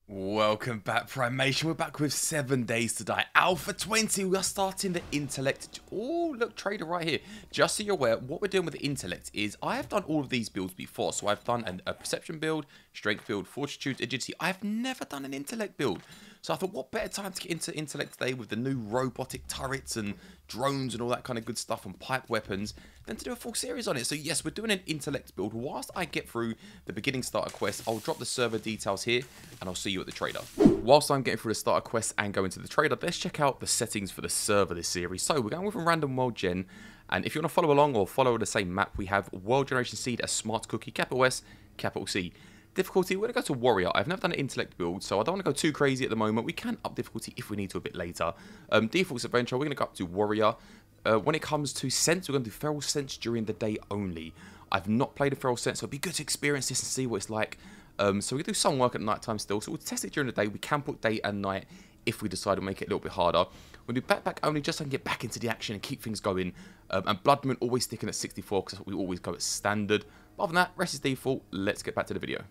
Welcome back, Primation. We're back with 7 Days to Die. Alpha 20. We are starting the Intellect. Oh, look, trader right here. Just so you're aware, what we're doing with the Intellect is I have done all of these builds before. So I've done a Perception build, Strength build, Fortitude, Agility. I've never done an Intellect build. So I thought, what better time to get into Intellect today with the new robotic turrets and drones and all that kind of good stuff and pipe weapons than to do a full series on it. So yes, we're doing an Intellect build. Whilst I get through the beginning starter quest, I'll drop the server details here and I'll see you at the trader. Whilst I'm getting through the starter quest and going to the trader, let's check out the settings for the server this series. So we're going with a random world gen, and if you want to follow along or follow the same map, we have World Generation Seed as Smart Cookie, capital S, capital C. Difficulty, we're going to go to Warrior. I've never done an Intellect build, so I don't want to go too crazy at the moment. We can up difficulty if we need to a bit later. Default's Adventure, we're going to go up to Warrior. When it comes to Sense, we're going to do Feral Sense during the day only. I've not played a Feral Sense, so it'd be good to experience this and see what it's like. So we do some work at night time still, so we'll test it during the day. We can put day and night if we decide to make it a little bit harder. We'll do backpack only just so I can get back into the action and keep things going. And Blood Moon always sticking at 64 because we always go at standard. But other than that, rest is default. Let's get back to the video.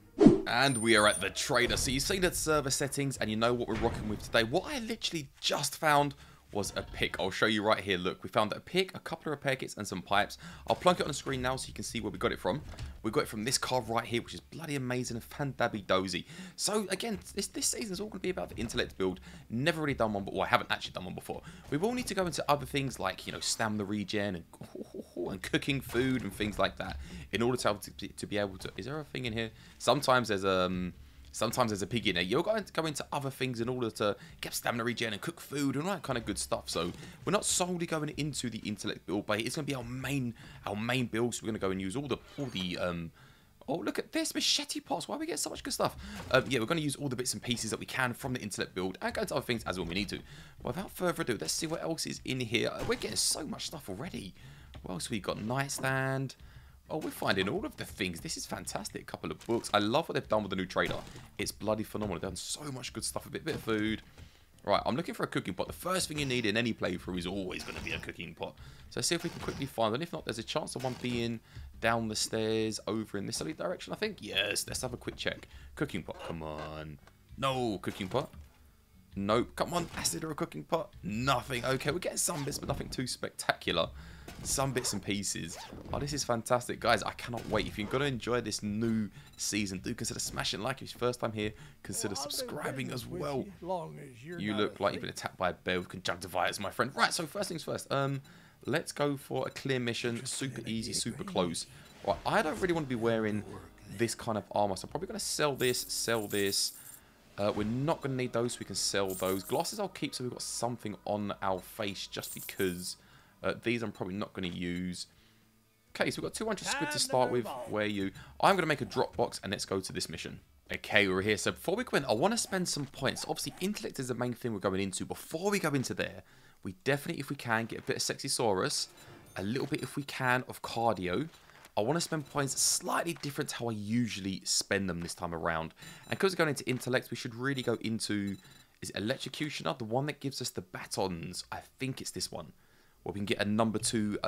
And we are at the trader. So you've seen the server settings and you know what we're rocking with today. What I literally just found was a pick. I'll show you right here. Look, we found a pick, a couple of repair kits, and some pipes. I'll plunk it on the screen now so you can see where we got it from. We got it from this car right here, which is bloody amazing and fandabby dozy. So again, this season is all going to be about the Intellect build. Never really done one, but well, I haven't actually done one before. We will need to go into other things like, you know, stamina regen and cooking food and things like that in order to be able to. Is there a thing in here? Sometimes there's a pig in there. You're going to go into other things in order to get stamina regen and cook food and all that kind of good stuff. So we're not solely going into the Intellect build, but it's going to be our main build. So we're going to go and use all the oh, look at this machete pots. Why are we getting so much good stuff? Yeah, we're going to use all the bits and pieces that we can from the Intellect build and go into other things as when we need to. But without further ado, let's see what else is in here. We're getting so much stuff already. What else we got? Nightstand. Oh, we're finding all of the things. This is fantastic. A couple of books. I love what they've done with the new trader. It's bloody phenomenal. They've done so much good stuff. A bit of food. Right, I'm looking for a cooking pot. The first thing you need in any playthrough is always going to be a cooking pot. So let's see if we can quickly find one. If not, there's a chance of one being down the stairs over in this direction, I think. Yes, let's have a quick check. Cooking pot. Come on. No, cooking pot. Nope. Come on, acid or a cooking pot? Nothing. Okay, we're getting some bits, but nothing too spectacular. Some bits and pieces. Oh, this is fantastic. Guys, I cannot wait. If you're going to enjoy this new season, do consider smashing like. If it's your first time here, consider subscribing as well. You look like you've been attacked by a bear with conjunctivitis, my friend. Right, so first things first. Let's go for a clear mission. Super easy, super close. Right, I don't really want to be wearing this kind of armor, so I'm probably going to sell this. We're not going to need those, so we can sell those. Glasses I'll keep so we've got something on our face just because. These I'm probably not going to use. Okay, so we've got 200 squid to start with. Where you? I'm going to make a drop box and let's go to this mission. Okay, we're here. So before we go in, I want to spend some points. Obviously, Intellect is the main thing we're going into. Before we go into there, we definitely, if we can, get a bit of Sexysaurus. A little bit, if we can, of cardio. I want to spend points slightly different to how I usually spend them this time around. And because we're going into Intellect, we should really go into... Is it Electrocutioner? The one that gives us the batons. I think it's this one. Where we can get a number 2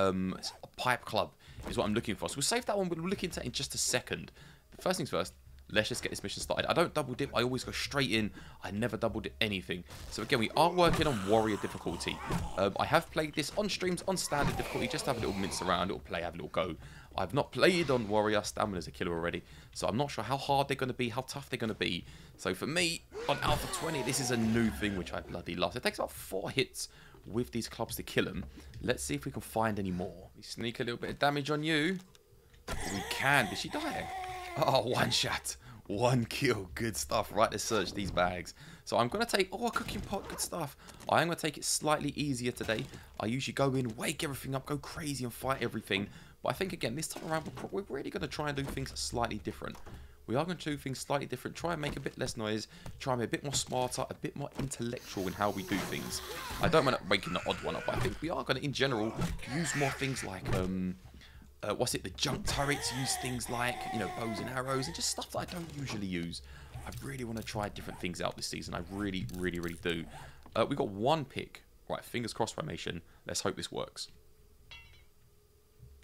pipe club is what I'm looking for. So we'll save that one. We'll look into that in just a second. The first things first, let's just get this mission started. I don't double dip. I always go straight in. I never double dip anything. So again, we are working on warrior difficulty. I have played this on streams on standard difficulty. Just have a little mince around, a little play, have a little go. I've not played on warrior. Stamina's a killer already. So I'm not sure how hard they're going to be, how tough they're going to be. So for me, on Alpha 20, this is a new thing which I bloody love. So it takes about 4 hits with these clubs to kill him. Let's see if we can find any more. We sneak a little bit of damage on you. We can. Did she die? Oh, 1 shot. 1 kill. Good stuff. Right, let's search these bags. So I'm going to take... Oh, a cooking pot. Good stuff. I am going to take it slightly easier today. I usually go in, wake everything up, go crazy and fight everything. But I think, again, this time around, we're really going to try and do things slightly different. We are going to do things slightly different, try and make a bit less noise, try and be a bit more smarter, a bit more intellectual in how we do things. I don't mind making the odd one up, but I think we are going to, in general, use more things like, the junk turrets, use things like, you know, bows and arrows, and just stuff that I don't usually use. I really want to try different things out this season. I really, really, really do. We've got 1 pick. Right, fingers crossed, Primation. Let's hope this works.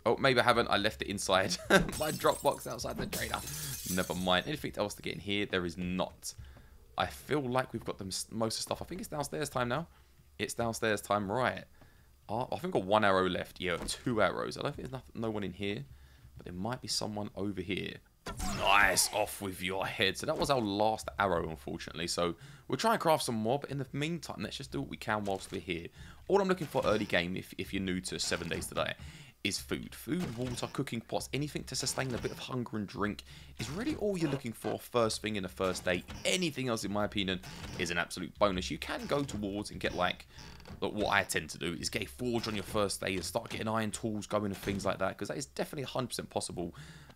Oh, maybe I haven't. I left it inside my drop box outside the trader. Never mind. Anything else to get in here? There is not. I feel like we've got most of the stuff. I think it's downstairs time now. It's downstairs time, right. I think I've got 1 arrow left. Yeah, 2 arrows. I don't think there's no one in here. But there might be someone over here. Nice, off with your head. So that was our last arrow, unfortunately. So we'll try and craft some more. But in the meantime, let's just do what we can whilst we're here. All I'm looking for early game, if you're new to 7 Days to Die, is food. Food, water, cooking pots, anything to sustain a bit of hunger and drink is really all you're looking for first thing in the first day. Anything else, in my opinion, is an absolute bonus. You can go towards and get like what I tend to do is get a forge on your first day and start getting iron tools going and things like that, because that is definitely 100% possible.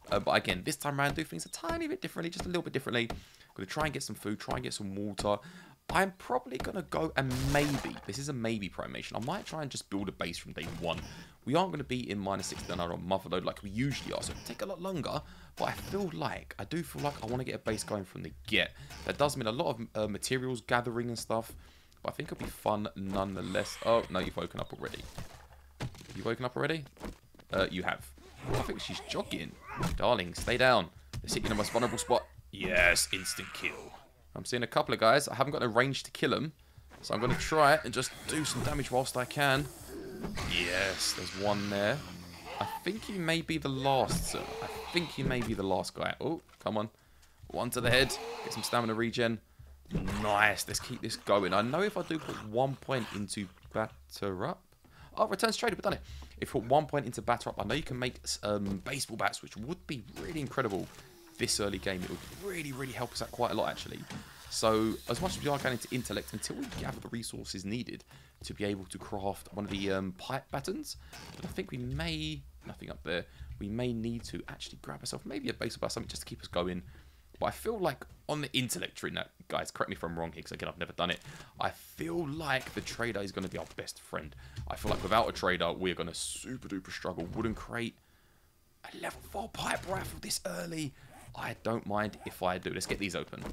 But again, this time around, do things a tiny bit differently, just a little bit differently. I'm going to try and get some food, try and get some water. I'm probably going to go and maybe, this is a maybe primation, I might try and just build a base from day 1. We aren't going to be in -69 on Motherload like we usually are, so it'll take a lot longer. But I do feel like I want to get a base going from the get. That does mean a lot of materials gathering and stuff. But I think it'll be fun nonetheless. Oh, no, you've woken up already. You woken up already? You have. I think she's jogging. Darling, stay down. They're sitting in the most vulnerable spot. Yes, instant kill. I'm seeing a couple of guys. I haven't got a range to kill them. So I'm going to try it and just do some damage whilst I can. Yes, there's one there. I think he may be the last, sir. I think he may be the last guy. Oh, come on. One to the head. Get some stamina regen. Nice. Let's keep this going. I know if I do put 1 point into batter up. Oh, returns traded. We've done it. If you put 1 point into batter up, I know you can make baseball bats, which would be really incredible this early game. It would really, really help us out quite a lot, actually. So, as much as we are going into Intellect, until we gather the resources needed to be able to craft one of the pipe battens, I think we may, nothing up there, we may need to actually grab ourselves maybe a baseball bat, something just to keep us going. But I feel like on the Intellect tree, now, guys, correct me if I'm wrong here, because again, I've never done it. I feel like the trader is going to be our best friend. I feel like without a trader, we're going to super duper struggle. Wooden crate, a level 4 pipe rifle this early. I don't mind if I do. Let's get these open.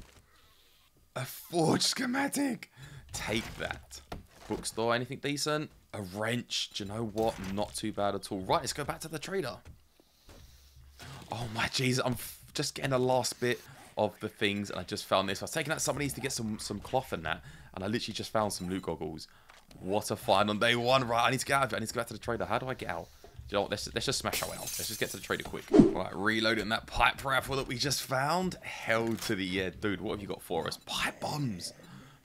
A forge schematic. Take that. Bookstore, anything decent? A wrench. Do you know what? Not too bad at all. Right, let's go back to the trader. Oh my Jesus, I'm just getting the last bit of the things, and I just found this. I was taking out some of these to get some cloth and that, and I literally just found some loot goggles. What a find on day 1. Right, I need to get out of it. I need to go back to the trader. How do I get out? You know what, let's just smash our way out. Let's just get to the trader quick. Right, reloading that pipe rifle that we just found. Hell to the yeah, dude, what have you got for us? Pipe bombs. Do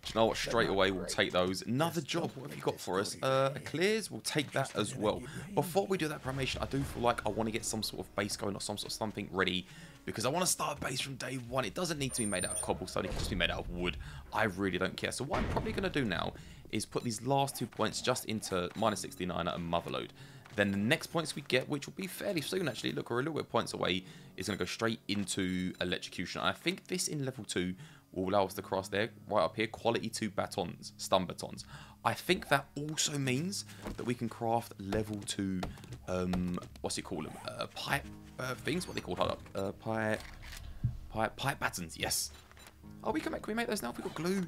you know what, straight away we'll take those. Another job, what have you got for us? Clears, we'll take that as well. Before we do that primation, I do feel like I want to get some sort of base going or some sort of something ready, because I want to start a base from day 1. It doesn't need to be made out of cobblestone, it can just be made out of wood. I really don't care. So what I'm probably going to do now is put these last 2 points just into -69 and Motherload. Then the next points we get, which will be fairly soon actually, look, we're a little bit of points away, is going to go straight into Electrocution. I think this in level 2 will allow us to cross there, right up here, quality 2 batons, stun batons. I think that also means that we can craft level 2, what's it called them? Pipe things, what they called, hold up, pipe batons, yes. Oh, can we make those now? Have we got glue?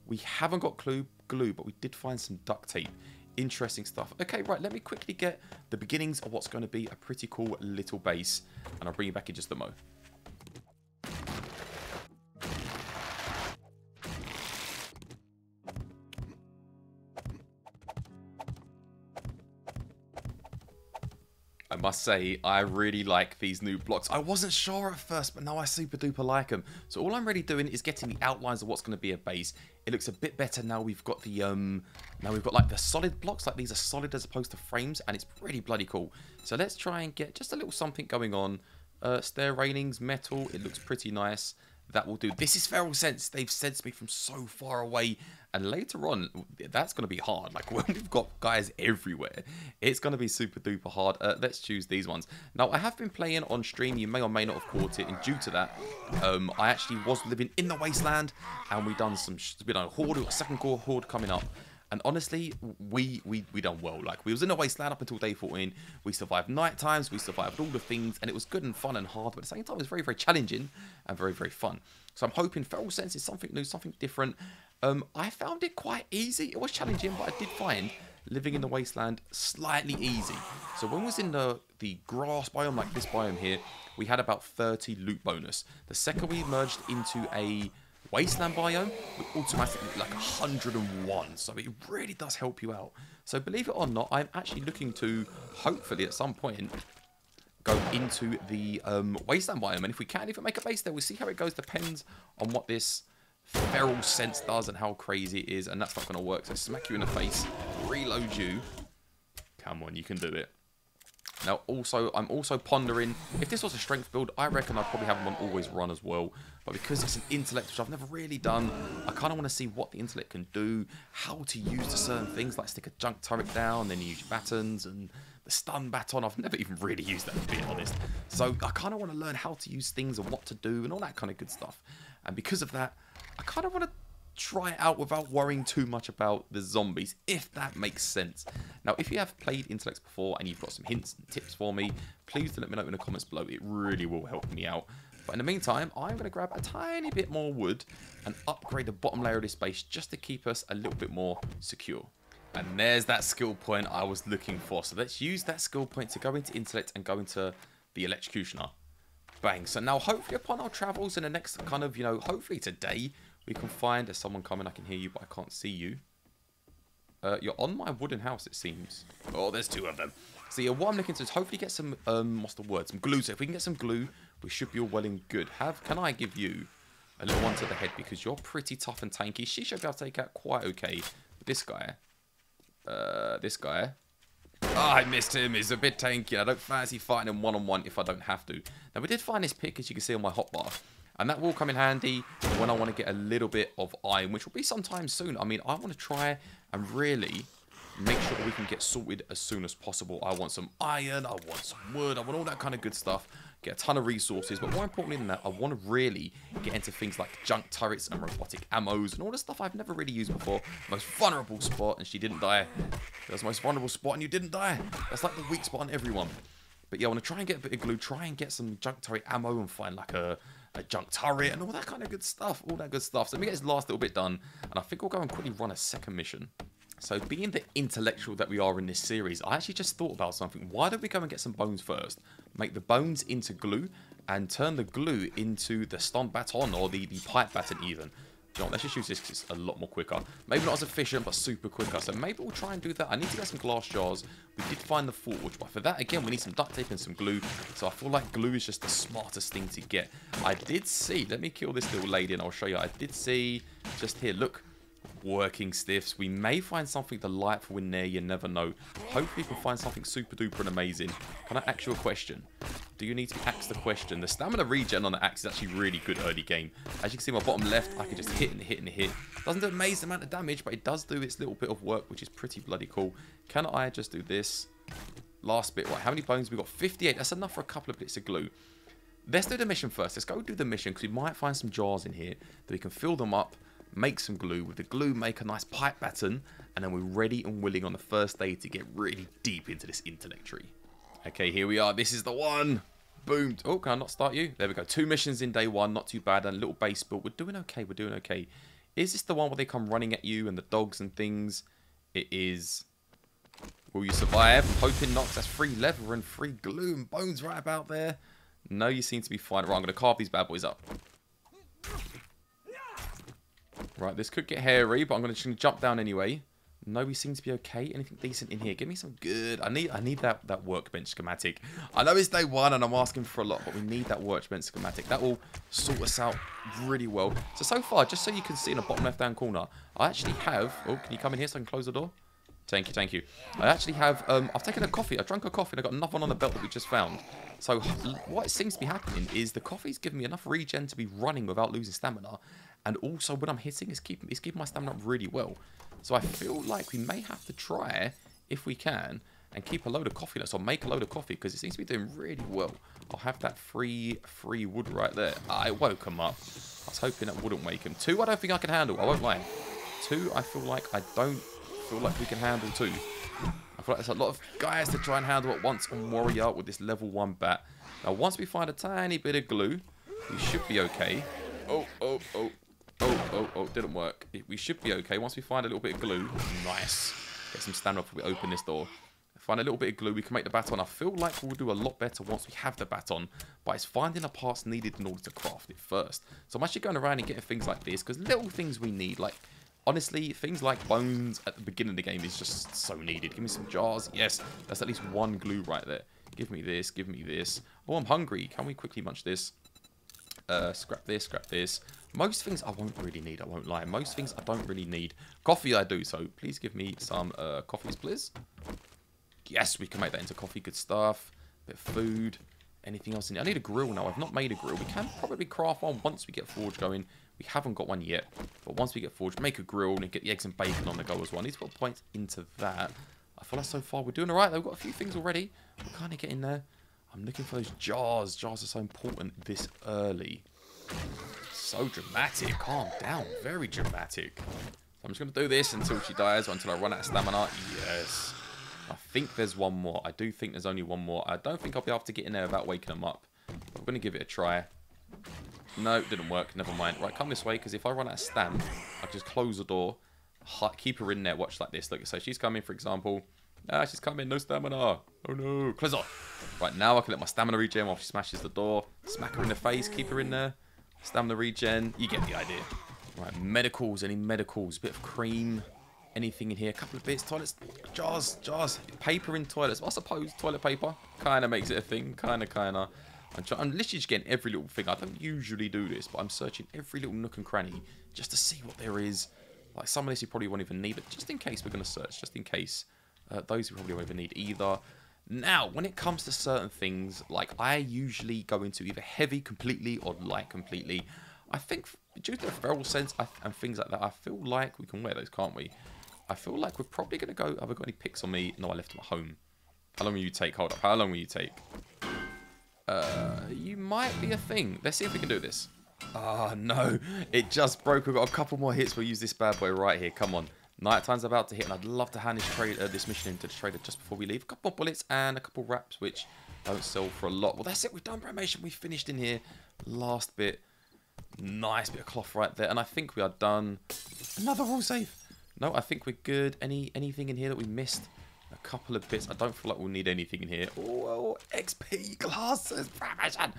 We haven't got glue, but we did find some duct tape. Interesting stuff. Okay, right, let me quickly get the beginnings of what's going to be a pretty cool little base, and I'll bring you back in just a mo. I must say, I really like these new blocks. I wasn't sure at first, but now I super duper like them. So all I'm really doing is getting the outlines of what's going to be a base. It looks a bit better now. We've got the like the solid blocks, like these are solid as opposed to frames, and it's pretty bloody cool. So let's try and get just a little something going on. Stair railings, metal. It looks pretty nice. That will do. This is Feral Sense. They've sensed me from so far away. And later on, that's going to be hard. Like, when we've got guys everywhere, it's going to be super duper hard. Let's choose these ones. Now, I have been playing on stream. You may or may not have caught it. And due to that, I actually was living in the wasteland. And we done a horde. We've got a second core horde coming up. And honestly, we done well. Like, we was in the wasteland up until day 14. We survived night times. We survived all the things. And it was good and fun and hard. But at the same time, it was very, very challenging and very, very fun. So I'm hoping Feral Sense is something new, something different. I found it quite easy. It was challenging, but I did find living in the wasteland slightly easy. So when we was in the grass biome, like this biome here, we had about 30 loot bonus. The second we merged into a Wasteland biome, we automatically like 101. So it really does help you out. So believe it or not, I'm actually looking to, hopefully at some point, go into the wasteland biome. And if we can even make a base there, we'll see how it goes. Depends on what this feral sense does and how crazy it is. And that's not going to work. So smack you in the face, reload you. Come on, you can do it. Now, I'm also pondering, if this was a strength build, I reckon I'd probably have one always run as well. But because it's an intellect, which I've never really done, I kind of want to see what the intellect can do, how to use the certain things, like stick a junk turret down, then use your batons, and the stun baton. I've never even really used that, to be honest. So I kind of want to learn how to use things and what to do and all that kind of good stuff. And because of that, I kind of want to try it out without worrying too much about the zombies, if that makes sense. Now, if you have played Intellect before and you've got some hints and tips for me, please do let me know in the comments below. It really will help me out. But in the meantime, I'm going to grab a tiny bit more wood and upgrade the bottom layer of this base just to keep us a little bit more secure. And there's that skill point I was looking for. So let's use that skill point to go into Intellect and go into the Electrocutioner. Bang. So now, hopefully upon our travels in the next kind of, hopefully today, we can find... There's someone coming. I can hear you, but I can't see you. You're on my wooden house, it seems. Oh, there's two of them. So yeah, what I'm looking to is hopefully get some, what's the word? Some glue. So if we can get some glue, we should be all well and good. Can I give you a little one to the head? Because you're pretty tough and tanky. She should be able to take out quite okay. This guy. Oh, I missed him. He's a bit tanky. I don't fancy fighting him one-on-one if I don't have to. Now, we did find this pick, as you can see on my hotbar. And that will come in handy when I want to get a little bit of iron, which will be sometime soon. I mean, I want to try and really make sure that we can get sorted as soon as possible. I want some iron, I want some wood, I want all that kind of good stuff. Get a ton of resources, but more importantly than that, I want to really get into things like junk turrets and robotic ammos and all the stuff I've never really used before. Most vulnerable spot, and she didn't die. That was the most vulnerable spot, and you didn't die. That's like the weak spot on everyone. But yeah, I want to try and get a bit of glue, try and get some junk turret ammo and find like a junk turret and all that kind of good stuff. All that good stuff. So let me get this last little bit done, and I think we'll go and quickly run a second mission. So being the intellectual that we are in this series, I actually just thought about something. Why don't we go and get some bones first? Make the bones into glue and turn the glue into the stun baton or the pipe baton even. You know, let's just use this because it's a lot more quicker. Maybe not as efficient, but super quicker. So maybe we'll try and do that. I need to get some glass jars. We did find the forge, but for that, again, we need some duct tape and some glue. So I feel like glue is just the smartest thing to get. I did see, let me kill this little lady and I'll show you. I did see, just here, look. Working stiffs. We may find something delightful in there, you never know. Hopefully we can find something super duper and amazing. Can I ask you a question? Do you need to be asked the question? The stamina regen on the axe is actually really good early game. As you can see my bottom left, I can just hit and hit and hit. Doesn't do an amazing amount of damage, but it does do its little bit of work, which is pretty bloody cool. Can I just do this? Last bit. Right, how many bones have we got? 58. That's enough for a couple of bits of glue. Let's do the mission first. Let's go do the mission, because we might find some jars in here that we can fill them up. Make some glue. With the glue, make a nice pipe baton, and then we're ready and willing on the first day to get really deep into this intellect tree. Okay, here we are. This is the one. Boom. Oh, can I not start you? There we go. 2 missions in day 1. Not too bad. And a little base build. We're doing okay. We're doing okay. Is this the one where they come running at you and the dogs and things? It is. Will you survive? I'm hoping not. That's free leather and free glue and bones right about there. No, you seem to be fine. Right, I'm going to carve these bad boys up. Right, this could get hairy, but I'm going to jump down anyway. No, we seem to be okay. Anything decent in here? Give me some good... I need that workbench schematic. I know it's day 1 and I'm asking for a lot, but we need that workbench schematic. That will sort us out really well. So far, just so you can see in the bottom left-hand corner, I actually have... Oh, can you come in here so I can close the door? Thank you, thank you. I actually have... I've taken a coffee. I drank a coffee and I got another one on the belt that we just found. So what seems to be happening is the coffee's giving me enough regen to be running without losing stamina. And also when I'm hitting, it's keeping my stamina up really well. So I feel like we may have to try, if we can, and keep a load of coffee. Or make a load of coffee, because it seems to be doing really well. I'll have that free wood right there. I woke him up. I was hoping that wouldn't wake him. 2, I don't think I can handle. I won't lie. 2, I feel like I don't feel like we can handle 2. I feel like there's a lot of guys to try and handle at once on Warrior with this level 1 bat. Now, once we find a tiny bit of glue, we should be okay. Oh, didn't work. We should be okay once we find a little bit of glue. Nice. Get some stamina before we open this door. Find a little bit of glue. We can make the baton. I feel like we'll do a lot better once we have the baton. But it's finding the parts needed in order to craft it first. So I'm actually going around and getting things like this. Because little things we need, like, honestly, things like bones at the beginning of the game is just so needed. Give me some jars. Yes, that's at least one glue right there. Give me this. Give me this. Oh, I'm hungry. Can we quickly munch this? Scrap this. Scrap this. Most things I won't really need, I won't lie. Most things I don't really need. Coffee I do, so please give me some coffees, please. Yes, we can make that into coffee. Good stuff. Bit of food. Anything else in here? I need a grill now. I've not made a grill. We can probably craft one once we get Forge going. We haven't got one yet. But once we get Forge, make a grill and get the eggs and bacon on the go as well. I need to put points into that. I feel like so far we're doing alright though. We've got a few things already. We're kind of getting there. I'm looking for those jars. Jars are so important this early. So dramatic. Calm down. Very dramatic. I'm just going to do this until she dies or until I run out of stamina. Yes. I think there's one more. I do think there's only one more. I don't think I'll be able to get in there without waking them up. But I'm going to give it a try. No, didn't work. Never mind. Right, come this way because if I run out of stam, I'll just close the door. Keep her in there. Watch like this. Look, so she's coming, for example. Ah, she's coming. No stamina. Oh, no. Close off. Right, now I can let my stamina regen while she smashes the door. Smack her in the face. Keep her in there. Stamina regen. You get the idea. Right, medicals. Any medicals? Bit of cream. Anything in here? A couple of bits. Toilets. Jars. Paper in toilets. I suppose toilet paper kind of makes it a thing. Kind of. I'm literally just getting every little thing. I don't usually do this, but I'm searching every little nook and cranny just to see what there is. Like some of this you probably won't even need, but just in case we're going to search. Just in case. Those we probably won't even need either. Now, when it comes to certain things, like I usually go into either heavy completely or light completely. I think due to the feral sense and things like that, I feel like we can wear those, can't we? I feel like we're probably going to go... Have I got any picks on me? No, I left them at home. How long will you take? Hold up. How long will you take? You might be a thing. Let's see if we can do this. Ah, no. It just broke. We've got a couple more hits. We'll use this bad boy right here. Come on. Night time's about to hit, and I'd love to hand this mission into the trader just before we leave. A couple more bullets and a couple wraps, which don't sell for a lot. Well, that's it. We've done Primation. We finished in here. Last bit. Nice bit of cloth right there. And I think we are done. Another rule save. No, I think we're good. Anything in here that we missed? A couple of bits. I don't feel like we'll need anything in here. Oh, XP glasses. Primation.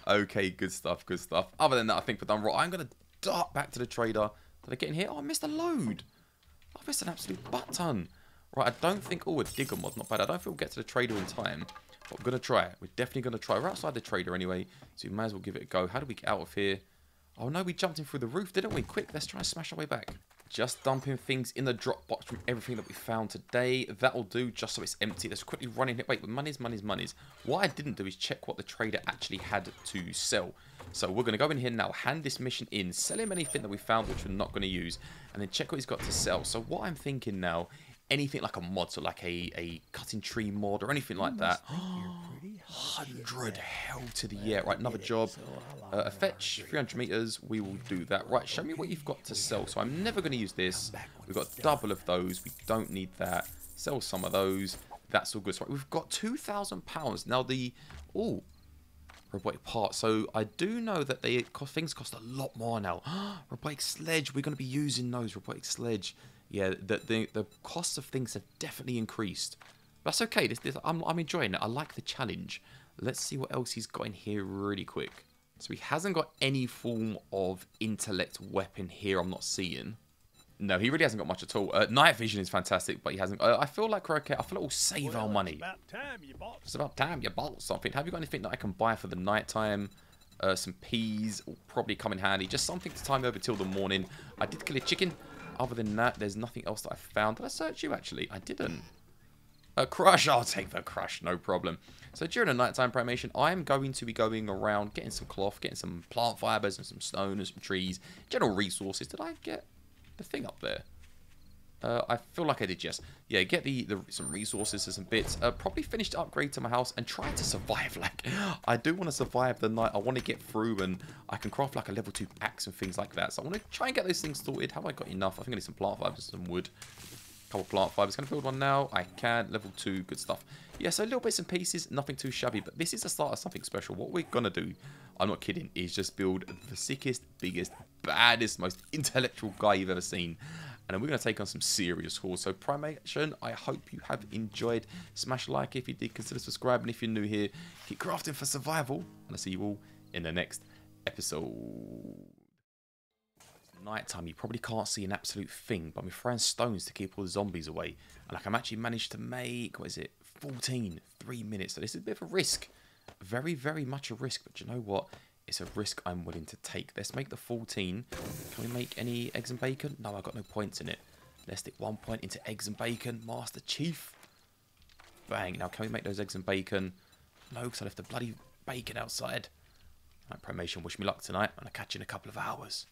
Okay, good stuff. Good stuff. Other than that, I think we're done. Right, I'm going to dart back to the trader. Did I get in here? Oh, I missed a load. I missed an absolute butt ton. Right, I don't think... Oh, a digger mod. Not bad. I don't think we'll get to the trader in time. But we're going to try it. We're definitely going to try. We're outside the trader anyway. So we may as well give it a go. How do we get out of here? Oh, no. We jumped in through the roof, didn't we? Quick. Let's try and smash our way back. Just dumping things in the drop box with everything that we found today. That'll do just so it's empty. Let's quickly run in here. Wait, money's. What I didn't do is check what the trader actually had to sell. So we're going to go in here now, hand this mission in, sell him anything that we found which we're not going to use, and then check what he's got to sell. So what I'm thinking now, anything like a mod, so like a cutting tree mod or anything like that. 100 hell to the yeah. Right, another job. A fetch, 300 meters. We will do that. Right, show me what you've got to sell. So I'm never going to use this. We've got double of those. We don't need that. Sell some of those. That's all good. So right, we've got £2,000. Now the... Oh... robotic parts. So I do know that things cost a lot more now. Robotic sledge. We're going to be using those. Robotic sledge. Yeah, the cost of things have definitely increased. That's okay. I'm enjoying it. I like the challenge. Let's see what else he's got in here really quick. So he hasn't got any form of intellect weapon here. I'm not seeing. No, he really hasn't got much at all. Night vision is fantastic, but he hasn't. I feel like we're okay. I feel like we'll save our money. It's about time you bought something. Have you got anything that I can buy for the night time? Some peas will probably come in handy. Just something to time over till the morning. I did kill a chicken. Other than that, there's nothing else that I found. Did I search you, actually? I didn't. Crush. I'll take the crush. No problem. So during a nighttime primation, I'm going to be going around, getting some cloth, getting some plant fibers and some stone and some trees. General resources. Did I get... the thing up there? I feel like I did, yes. Yeah, get some resources and some bits. Probably finish the upgrade to my house and try to survive. Like, I do want to survive the night. I want to get through and I can craft like a level 2 axe and things like that. So I want to try and get those things sorted. Have I got enough? I think I need some plant fibers and some wood. A couple plant fibers. Can I build one now? I can. Level 2. Good stuff. Yeah, so little bits and pieces. Nothing too shabby. But this is the start of something special. What we're going to do, I'm not kidding, is just build the sickest, biggest, baddest, most intellectual guy you've ever seen. and then we're going to take on some serious hordes. So Primation, I hope you have enjoyed. Smash a like if you did, consider subscribing if you're new here. Keep crafting for survival, and I'll see you all in the next episode. Nighttime, you probably can't see an absolute thing, but I'm throwing stones to keep all the zombies away, and I can actually manage to make, what is it, 14, 3 minutes. So this is a bit of a risk, very, very much a risk, but you know what? It's a risk I'm willing to take. Let's make the 14. Can we make any eggs and bacon? No, I've got no points in it. Let's stick 1 point into eggs and bacon. Master Chief. Bang. Now, can we make those eggs and bacon? No, because I left the bloody bacon outside. Right, Primation, wish me luck tonight, and I'll catch you in a couple of hours.